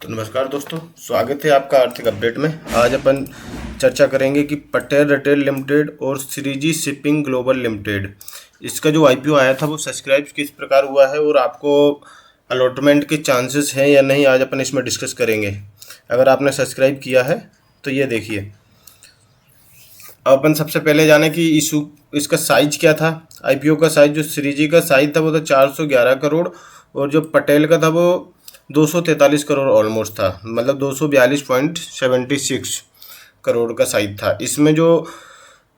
तो नमस्कार दोस्तों, स्वागत है आपका आर्थिक अपडेट में। आज अपन चर्चा करेंगे कि पटेल रिटेल लिमिटेड और श्रीजी शिपिंग ग्लोबल लिमिटेड, इसका जो आईपीओ आया था वो सब्सक्राइब किस प्रकार हुआ है और आपको अलॉटमेंट के चांसेस हैं या नहीं, आज अपन इसमें डिस्कस करेंगे। अगर आपने सब्सक्राइब किया है तो ये देखिए। अब अपन सबसे पहले जाने कि इसका साइज क्या था। आईपीओ का साइज, जो श्रीजी का साइज था वो था 411 करोड़ और जो पटेल का था वो 243 करोड़ ऑलमोस्ट था, मतलब 242.76 करोड़ का साइज था। इसमें जो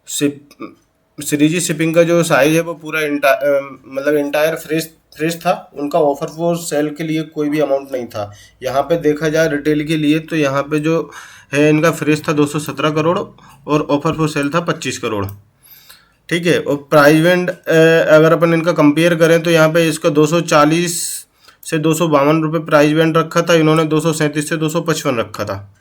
श्रीजी शिपिंग का जो साइज है वो पूरा मतलब इंटायर फ्रेश था। उनका ऑफर फॉर सेल के लिए कोई भी अमाउंट नहीं था। यहाँ पे देखा जाए रिटेल के लिए तो यहाँ पे जो है इनका फ्रेश था 217 करोड़ और ऑफर फॉर सेल था 25 करोड़। ठीक है। और प्राइस बैंड अगर अपन इनका कंपेयर करें तो यहाँ पे इसका 240 से 252 रुपये प्राइस बैंड रखा था, इन्होंने 237 से 255 रखा था।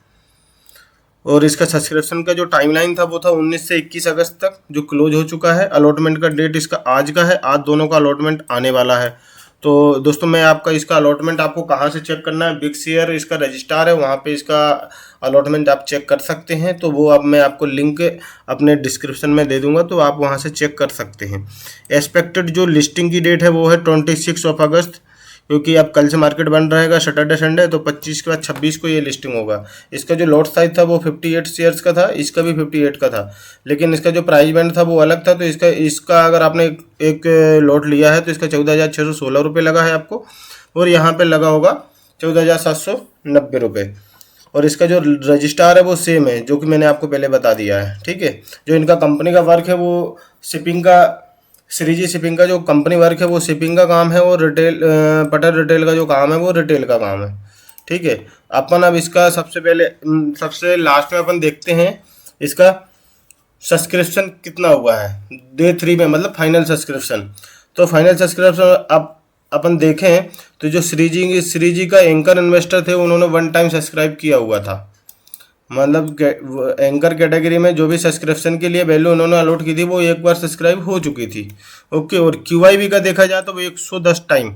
और इसका सब्सक्रिप्शन का जो टाइमलाइन था वो था 19 से 21 अगस्त तक, जो क्लोज हो चुका है। अलॉटमेंट का डेट इसका आज का है, आज दोनों का अलॉटमेंट आने वाला है। तो दोस्तों, मैं आपका इसका अलॉटमेंट आपको कहाँ से चेक करना है, बिग शेयर इसका रजिस्ट्रार है, वहाँ पे इसका अलॉटमेंट आप चेक कर सकते हैं। तो वो अब मैं आपको लिंक अपने डिस्क्रिप्शन में दे दूंगा, तो आप वहाँ से चेक कर सकते हैं। एक्सपेक्टेड जो लिस्टिंग की डेट है वो है 26 अगस्त, क्योंकि अब कल से मार्केट बंद रहेगा, सैटरडे संडे, तो 25 के बाद 26 को ये लिस्टिंग होगा। इसका जो लॉट साइज था वो 58 शेयर्स का था, इसका भी 58 का था, लेकिन इसका जो प्राइस बैंड था वो अलग था। तो इसका अगर आपने एक लॉट लिया है तो इसका 14,616 रुपये लगा है आपको, और यहाँ पे लगा होगा 14,790 रुपये। और इसका जो रजिस्ट्रार है वो सेम है, जो कि मैंने आपको पहले बता दिया है। ठीक है। जो इनका कंपनी का वर्क है वो शिपिंग का, श्रीजी शिपिंग का जो कंपनी वर्क है वो शिपिंग का काम है, और पटेल रिटेल का जो काम है वो रिटेल का काम है। ठीक है। अपन अब इसका सबसे लास्ट में अपन देखते हैं इसका सब्सक्रिप्शन कितना हुआ है डे 3 में, मतलब फाइनल सब्सक्रिप्शन। तो फाइनल सब्सक्रिप्शन अब अपन देखें तो जो श्रीजी का एंकर इन्वेस्टर थे उन्होंने 1 टाइम सब्सक्राइब किया हुआ था, मतलब एंकर कैटेगरी में जो भी सब्सक्रिप्शन के लिए वैल्यू उन्होंने अलॉट की थी वो एक बार सब्सक्राइब हो चुकी थी। ओके। और क्यूआईबी का देखा जाए तो वो 110 टाइम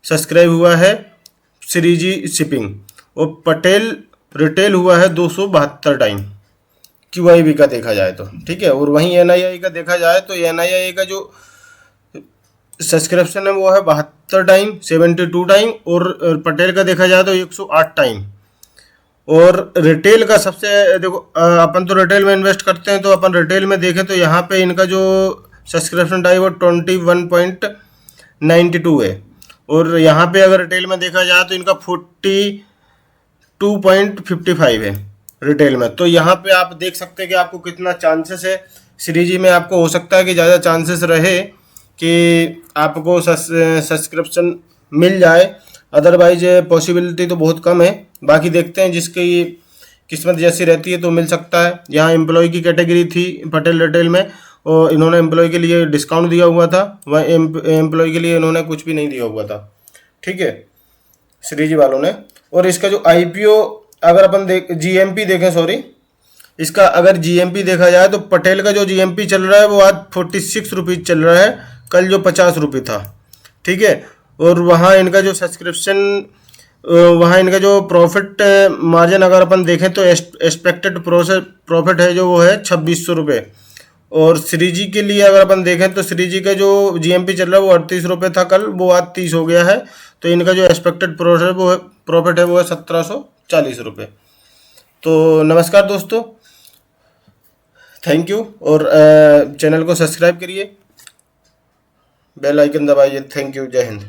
सब्सक्राइब हुआ है श्रीजी शिपिंग, और पटेल रिटेल हुआ है 272 टाइम क्यूआईबी का देखा जाए तो। ठीक है। और वहीं एनआईआई का देखा जाए तो एनआईआई का जो सब्सक्रिप्शन है वो है 72 टाइम, 72 टाइम, और पटेल का देखा जाए तो 108 टाइम। और रिटेल का सबसे देखो, अपन तो रिटेल में इन्वेस्ट करते हैं, तो अपन रिटेल में देखें तो यहाँ पे इनका जो सब्सक्रिप्शन टाइम वो 21.92 है, और यहाँ पे अगर रिटेल में देखा जाए तो इनका 42.55 है रिटेल में। तो यहाँ पे आप देख सकते हैं कि आपको कितना चांसेस है। श्रीजी में आपको हो सकता है कि ज़्यादा चांसेस रहे कि आपको सब्सक्रिप्शन मिल जाए, अदरवाइज पॉसिबिलिटी तो बहुत कम है। बाकी देखते हैं, जिसकी किस्मत जैसी रहती है तो मिल सकता है। यहाँ एम्प्लॉय की कैटेगरी थी पटेल रिटेल में, और इन्होंने एम्प्लॉय के लिए डिस्काउंट दिया हुआ था, वह एम्प्लॉय के लिए इन्होंने कुछ भी नहीं दिया हुआ था। ठीक है, श्रीजी वालों ने। और इसका जो आईपीओ अगर अपन जीएमपी देखें, सॉरी, इसका अगर जीएमपी देखा जाए तो पटेल का जो जीएमपी चल रहा है वो आज 46 रुपीज़ चल रहा है, कल जो 50 रुपये था। ठीक है। और वहाँ इनका जो सब्सक्रिप्शन, वहाँ इनका जो प्रॉफिट मार्जिन अगर अपन देखें तो एक्सपेक्टेड प्रॉफिट है जो वो है 2600 रुपये। और श्रीजी के लिए अगर अपन देखें तो श्रीजी का जो जीएमपी चल रहा है वो 38 रुपये था कल, वो आज 30 हो गया है। तो इनका जो एक्सपेक्टेड प्रॉफिट है वो है 1740 रुपये। तो नमस्कार दोस्तों, थैंक यू। और चैनल को सब्सक्राइब करिए, बेल आइकन दबाइए। थैंक यू, जय हिंद।